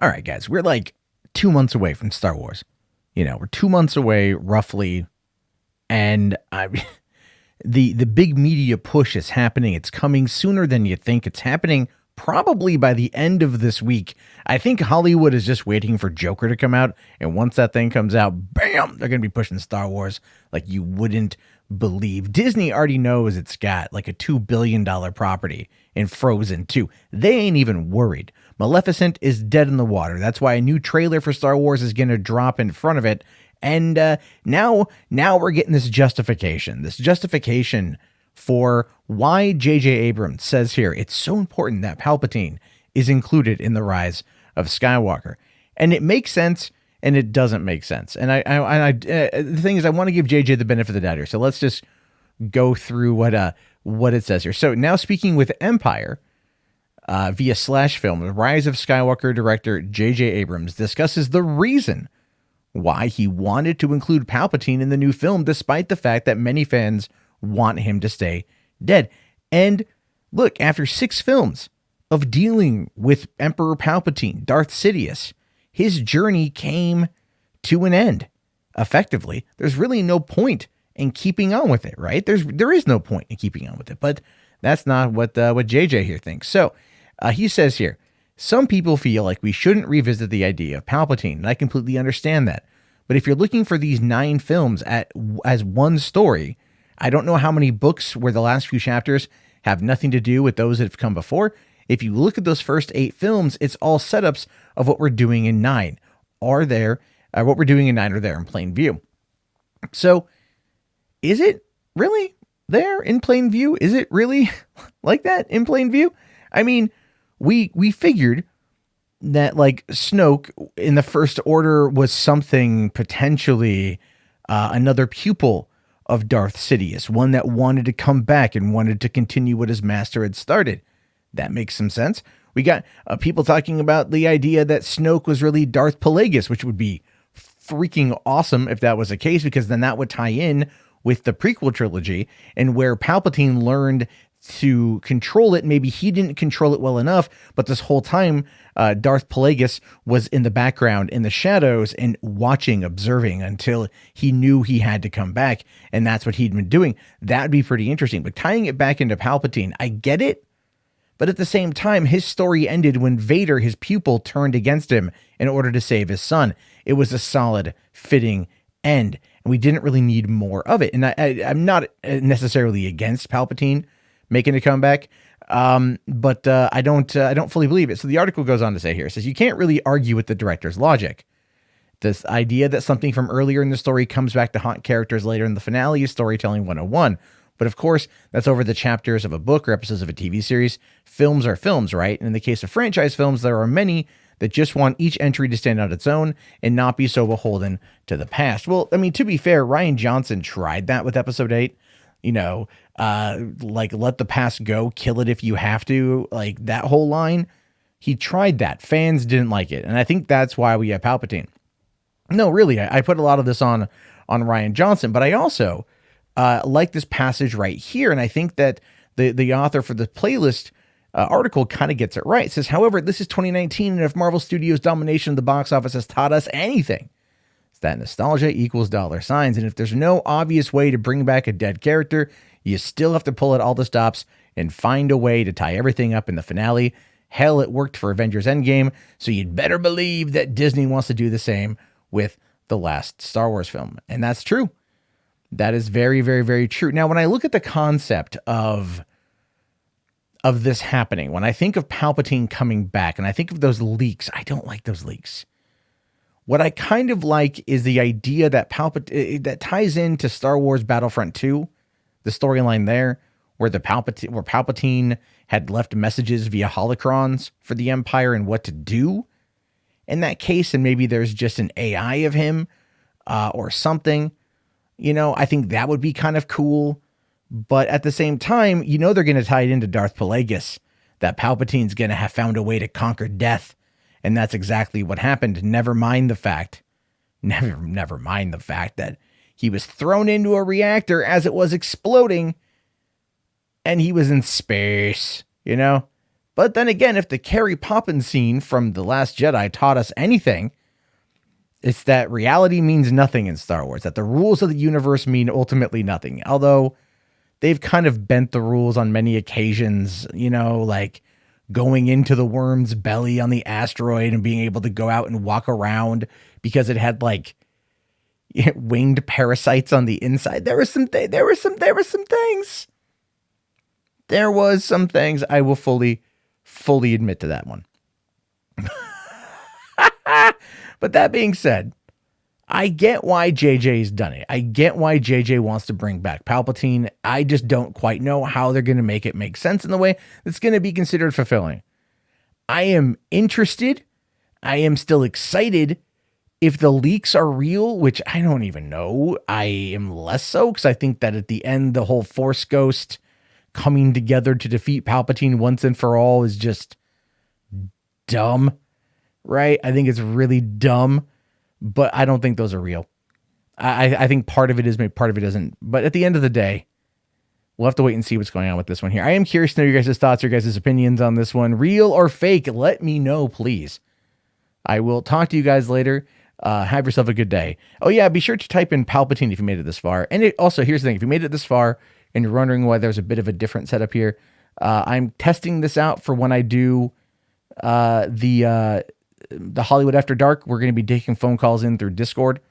All right, guys, we're like 2 months away from Star Wars. We're 2 months away roughly, and the big media push is happening. It's coming sooner than you think. It's happening probably by the end of this week. I think Hollywood is just waiting for Joker to come out, and once that thing comes out, bam, they're going to be pushing Star Wars like you wouldn't believe. Disney already knows it's got like a $2 billion property in Frozen 2. They ain't even worried. Maleficent is dead in the water. That's why a new trailer for Star Wars is going to drop in front of it. And now we're getting this justification for why JJ Abrams says here it's so important that Palpatine is included in the Rise of Skywalker. And it makes sense and it doesn't make sense. And the thing is, I want to give JJ the benefit of the doubt here. So let's just go through what it says here. So now, speaking with Empire via Slash Film, the Rise of Skywalker director JJ Abrams discusses the reason why he wanted to include Palpatine in the new film, despite the fact that many fans want him to stay dead. And look, after 6 films of dealing with Emperor Palpatine, Darth Sidious, his journey came to an end. Effectively, there's really no point in keeping on with it, right? There is no point in keeping on with it, but that's not what JJ here thinks. So he says here, some people feel like we shouldn't revisit the idea of Palpatine, and I completely understand that. But if you're looking for these 9 films as one story, I don't know how many books where the last few chapters have nothing to do with those that have come before. If you look at those first 8 films, it's all setups of what we're doing in 9. What we're doing in 9 are there in plain view. So, is it really there in plain view? Is it really like that in plain view? I mean, we figured that like Snoke in the First Order was something potentially another pupil of Darth Sidious, one that wanted to come back and wanted to continue what his master had started. That makes some sense. We got people talking about the idea that Snoke was really Darth Plagueis, which would be freaking awesome if that was the case, because then that would tie in with the prequel trilogy and where Palpatine learned to control it. Maybe he didn't control it well enough, but this whole time, Darth Plagueis was in the background, in the shadows, and watching, observing until he knew he had to come back. And that's what he'd been doing. That'd be pretty interesting. But tying it back into Palpatine, I get it. But at the same time, his story ended when Vader, his pupil, turned against him in order to save his son. It was a solid, fitting end. And we didn't really need more of it. And I'm not necessarily against Palpatine making a comeback, but I don't fully believe it. So the article goes on to say here, it says, you can't really argue with the director's logic. This idea that something from earlier in the story comes back to haunt characters later in the finale is storytelling 101. But of course, that's over the chapters of a book or episodes of a TV series. Films are films, right? And in the case of franchise films, there are many that just want each entry to stand on its own and not be so beholden to the past. Well, I mean, to be fair, Rian Johnson tried that with episode 8. Like let the past go, kill it if you have to, like that whole line. He tried that. Fans didn't like it. And I think that's why we have Palpatine. No, really, I put a lot of this on Rian Johnson, but I also like this passage right here. And I think that the author for the playlist article kind of gets it right. It says, however, this is 2019, and if Marvel Studios' domination of the box office has taught us anything, it's that nostalgia equals dollar signs. And if there's no obvious way to bring back a dead character, you still have to pull at all the stops and find a way to tie everything up in the finale. Hell, it worked for Avengers Endgame, so you'd better believe that Disney wants to do the same with the last Star Wars film. And that's true. That is very, very, very true. Now, when I look at the concept of this happening, when I think of Palpatine coming back and I think of those leaks, I don't like those leaks. What I kind of like is the idea that that ties into Star Wars Battlefront 2, the storyline there, where Palpatine had left messages via holocrons for the Empire and what to do in that case, and maybe there's just an AI of him or something. I think that would be kind of cool. But at the same time, they're going to tie it into Darth Plagueis, that Palpatine's going to have found a way to conquer death. And that's exactly what happened. Never mind the fact that he was thrown into a reactor as it was exploding and he was in space, But then again, if the Carrie Poppins scene from The Last Jedi taught us anything, it's that reality means nothing in Star Wars, that the rules of the universe mean ultimately nothing. Although they've kind of bent the rules on many occasions, you know, like going into the worm's belly on the asteroid and being able to go out and walk around because it had like winged parasites on the inside. There was some things. I will fully admit to that one. But that being said, I get why JJ's done it. I get why JJ wants to bring back Palpatine. I just don't quite know how they're going to make it make sense in the way that's going to be considered fulfilling. I am interested. I am still excited. If the leaks are real, which I don't even know, I am less so, because I think that at the end, the whole Force Ghost coming together to defeat Palpatine once and for all is just dumb, right? I think it's really dumb. But I don't think those are real. I think part of it is, maybe part of it isn't. But at the end of the day, we'll have to wait and see what's going on with this one here. I am curious to know your guys' thoughts, your guys' opinions on this one. Real or fake? Let me know, please. I will talk to you guys later. Have yourself a good day. Oh yeah, be sure to type in Palpatine if you made it this far. And also, here's the thing. If you made it this far and you're wondering why there's a bit of a different setup here, I'm testing this out for when I do the Hollywood After Dark. We're going to be taking phone calls in through Discord.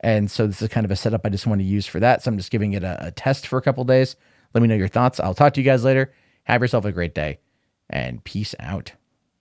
And so this is kind of a setup I just want to use for that. So I'm just giving it a test for a couple days. Let me know your thoughts. I'll talk to you guys later. Have yourself a great day and peace out.